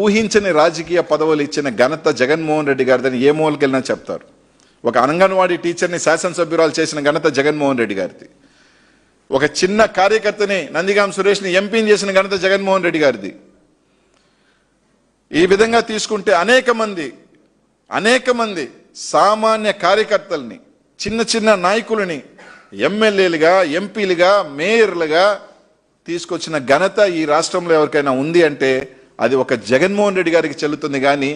ఊహించని రాజకీయ పదవులు ఇచ్చిన ఘనత జగన్మోహన్ రెడ్డి గారిదని ఏ మూలకెళ్ళినా చెప్తారు. ఒక అంగన్వాడీ టీచర్ని శాసనసభ్యురాలు చేసిన ఘనత జగన్మోహన్ రెడ్డి గారిది. ఒక చిన్న కార్యకర్తని నందిగాం సురేష్ని ఎంపీని చేసిన ఘనత జగన్మోహన్ రెడ్డి గారిది. ఈ విధంగా తీసుకుంటే అనేక మంది సామాన్య కార్యకర్తల్ని, చిన్న చిన్న నాయకులని ఎమ్మెల్యేలుగా, ఎంపీలుగా, మేయర్లుగా తీసుకొచ్చిన ఘనత ఈ రాష్ట్రంలో ఎవరికైనా ఉంది అంటే అది ఒక జగన్మోహన్ రెడ్డి గారికి చెల్లుతుంది, కానీ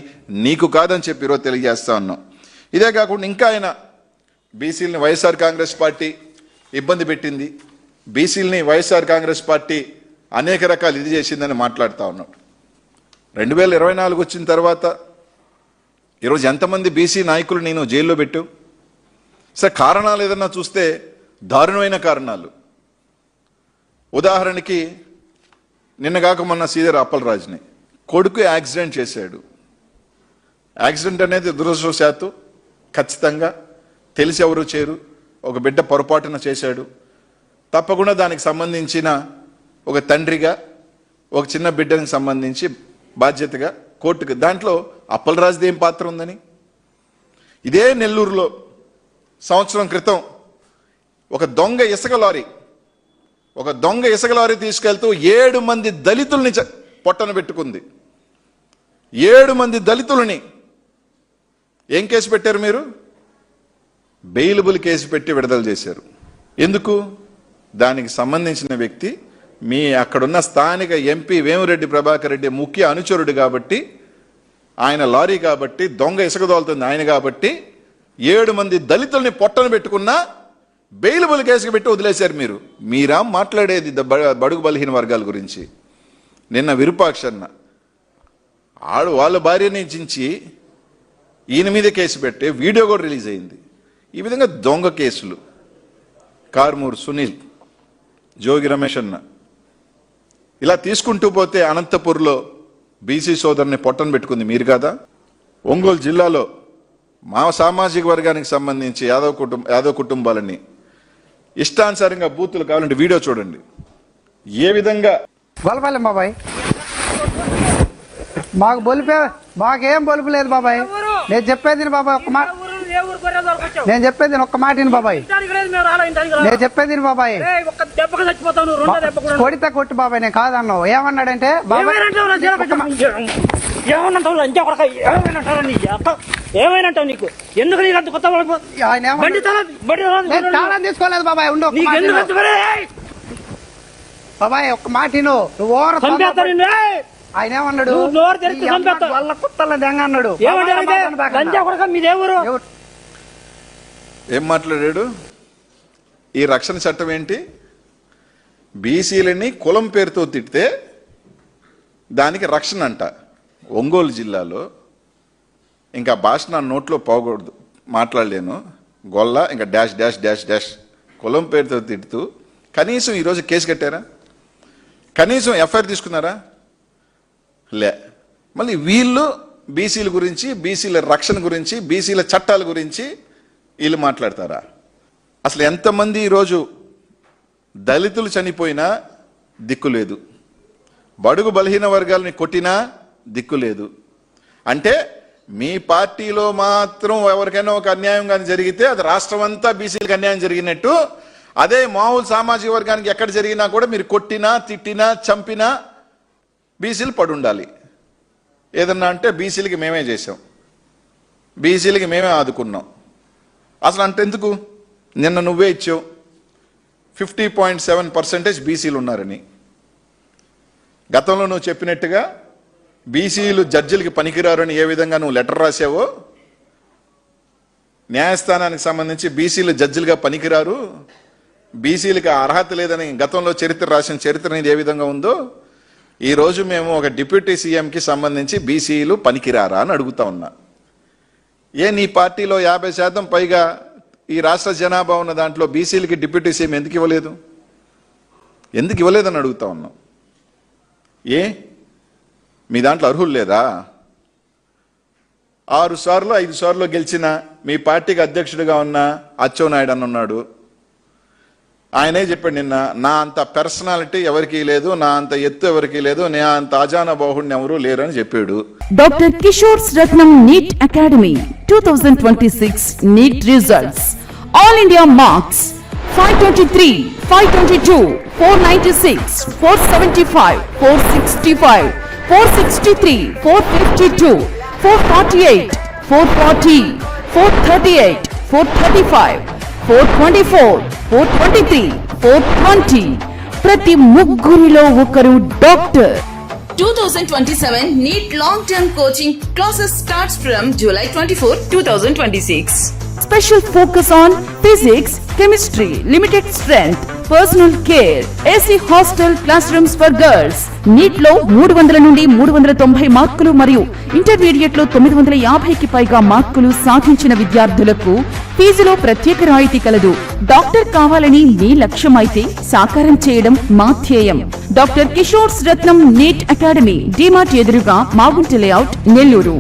నీకు కాదని చెప్పి ఈరోజు తెలియజేస్తా ఉన్నాం. ఇదే కాకుండా ఇంకా ఆయన బీసీలని వైఎస్ఆర్ కాంగ్రెస్ పార్టీ ఇబ్బంది పెట్టింది, బీసీలని వైఎస్ఆర్ కాంగ్రెస్ పార్టీ అనేక రకాలు ఇది చేసిందని మాట్లాడుతూ ఉన్నాడు. 2024 వచ్చిన తర్వాత ఈరోజు ఎంతమంది బీసీ నాయకులు నేను జైల్లో పెట్టావు? సార్, కారణాలు ఏదన్నా చూస్తే దారుణమైన కారణాలు. ఉదాహరణకి నిన్నగాక మొన్న సీదర్ అప్పలరాజుని కొడుకు యాక్సిడెంట్ చేశాడు. యాక్సిడెంట్ అనేది దురదృష్టవశాత్తు ఖచ్చితంగా తెలిసి ఎవరు చేరు, ఒక బిడ్డ పొరపాటున చేశాడు. తప్పకుండా దానికి సంబంధించిన ఒక తండ్రిగా ఒక చిన్న బిడ్డనికి సంబంధించి బాధ్యతగా కోర్టుకు, దాంట్లో అప్పలరాజుది ఏం పాత్ర ఉందని. ఇదే నెల్లూరులో సంవత్సరం క్రితం ఒక దొంగ ఇసుక లారీ తీసుకెళ్తూ 7 మంది దళితుల్ని పొట్టన పెట్టుకుంది. 7 మంది దళితులని ఏం కేసు పెట్టారు మీరు? బెయిలబుల్ కేసు పెట్టి విడుదల చేశారు. ఎందుకు? దానికి సంబంధించిన వ్యక్తి మీ అక్కడున్న స్థానిక ఎంపీ వేమిరెడ్డి ప్రభాకర్ రెడ్డి ముఖ్య అనుచరుడు కాబట్టి, ఆయన లారీ కాబట్టి, దొంగ ఇసుక దోలుతుంది ఆయన కాబట్టి 7 మంది దళితుల్ని పొట్టన పెట్టుకున్నా బెయిలబుల్ కేసుకు పెట్టి వదిలేశారు. మీరా మాట్లాడేది బడుగు బలహీన వర్గాల గురించి? నిన్న విరూపాక్షన్న వాళ్ళ భార్యని చించి ఈయన మీద కేసు పెట్టి వీడియో కూడా రిలీజ్ అయింది. ఈ విధంగా దొంగ కేసులు, కార్మూరు సునీల్, జోగి రమేష్ అన్న, ఇలా తీసుకుంటూ పోతే అనంతపూర్లో బీసీ సోదరుని పొట్టను పెట్టుకుంది మీరు కదా. ఒంగోలు జిల్లాలో మా సామాజిక వర్గానికి సంబంధించి యాదవ్ కుటుంబాలని ఇష్టానుసారంగా బూతులు కావాలంటే వీడియో చూడండి. ఏ విధంగా బొలపాలి బాబాయ్, మాకేం బొలుపు లేదు బాబాయ్. నేను చెప్పేది బాబాయ్ ఒక్క మాట, నేను చెప్పేది ఒక్క మాట బాబాయ్, నేను చెప్పేది బాబాయ్. కొడితే కొట్టు బాబాయ్, నేను కాదన్నావు. ఏమన్నాడంటే బాబాయ్ ఏమైనంటావు? నీకు ఎందుకు నీకు కొత్త తీసుకోలేదు బాబాయ్. ఉండు బాబాయ్, ఒక్క మాట నువ్వు ఆయన ఏమన్నాడు? వాళ్ళ కుత్తల దెంగ అన్నాడు. ఏం మాట్లాడాడు? ఈ రక్షణ చట్టం ఏంటి? బీసీలని కులం పేరుతో తిడితే దానికి రక్షణ అంట. ఒంగోలు జిల్లాలో ఇంకా భాష నా నోట్లో పోకూడదు, మాట్లాడలేను. గొల్ల ఇంకా డాష్ డాష్ డాష్ డాష్ కులం పేరుతో తిడుతూ కనీసం ఈరోజు కేసు కట్టారా? కనీసం ఎఫ్ఐఆర్ తీసుకున్నారా? లే. మళ్ళీ వీళ్ళు బీసీల గురించి, బీసీల రక్షణ గురించి, బీసీల చట్టాల గురించి వీళ్ళు మాట్లాడతారా? అసలు ఎంతమంది ఈరోజు దళితులు చనిపోయినా దిక్కు లేదు, బడుగు బలహీన వర్గాలని కొట్టినా దిక్కు లేదు. అంటే మీ పార్టీలో మాత్రం ఎవరికైనా ఒక అన్యాయం కానీ జరిగితే అది రాష్ట్రం అంతా బీసీలకు అన్యాయం జరిగినట్టు, అదే మామూలు సామాజిక వర్గానికి ఎక్కడ జరిగినా కూడా మీరు కొట్టినా, తిట్టినా, చంపినా బీసీలు పడుండాలి. ఏదన్నా అంటే బీసీలకి మేమే చేసాం, బీసీలకి మేమే ఆదుకున్నాం. అసలు అంటే ఎందుకు? నిన్న నువ్వే ఇచ్చావు 50.7% బీసీలు ఉన్నారని. గతంలో నువ్వు చెప్పినట్టుగా బీసీలు జడ్జిలకి పనికిరారని ఏ విధంగా నువ్వు లెటర్ రాసావో, న్యాయస్థానానికి సంబంధించి బీసీలు జడ్జిలుగా పనికిరారు, బీసీలకు అర్హత లేదని గతంలో చరిత్ర రాసిన చరిత్ర అనేది ఏ విధంగా ఉందో, ఈరోజు మేము ఒక డిప్యూటీ సీఎంకి సంబంధించి బీసీలు పనికిరారా అని అడుగుతా ఉన్నా. నీ పార్టీలో 50% పైగా ఈ రాష్ట్ర జనాభా ఉన్న దాంట్లో బీసీలకి డిప్యూటీ సీఎం ఎందుకు ఇవ్వలేదని అడుగుతా ఉన్నాం. మీ దాంట్లో అర్హులు లేదా? 6 సార్లు 5 సార్లు గెలిచిన మీ పార్టీకి అధ్యక్షుడిగా ఉన్న అచ్చెన్నాయుడు అన్న ఉన్నాడు. ఆయనే చెప్పాడు నిన్న, నా అంత పర్సనాలిటీ ఎవరికీ లేదు, నా అంత ఎత్తు ఎవరికీ లేదు, నా అంత అజాన బాహుడిని ఎవరూ లేరని చెప్పాడు. Dr. Kishore's Ratnam NEET Academy 2026 NEET results. All India marks 523, 522, 496, 475, 465, 463, 452, 448, 440, 438, 435, 424, 423, 420. ప్రతి ముగ్గురిలో ఒకరు doctor. 2027 NEET long-term coaching classes starts from July 24, 2026. Special focus on physics, chemistry, limited strength, personal care, AC hostel classrooms for girls. NEET లో 300 నుండి 390 మార్కులు మరియు intermediate లో 950కి పైగా మార్కులు సాధించిన విద్యార్థులకు ఫీజులో ప్రత్యేక రాయితీ కలదు. డాక్టర్ కావాలని మీ లక్ష్యమైతే సాకారం చేయడం మా ధ్యేయం. డాక్టర్ కిషోర్స్ రత్నం నీట్ అకాడమీ, డిమార్ట్ ఎదురుగా, మాగుంట లేఅవుట్, నెల్లూరు.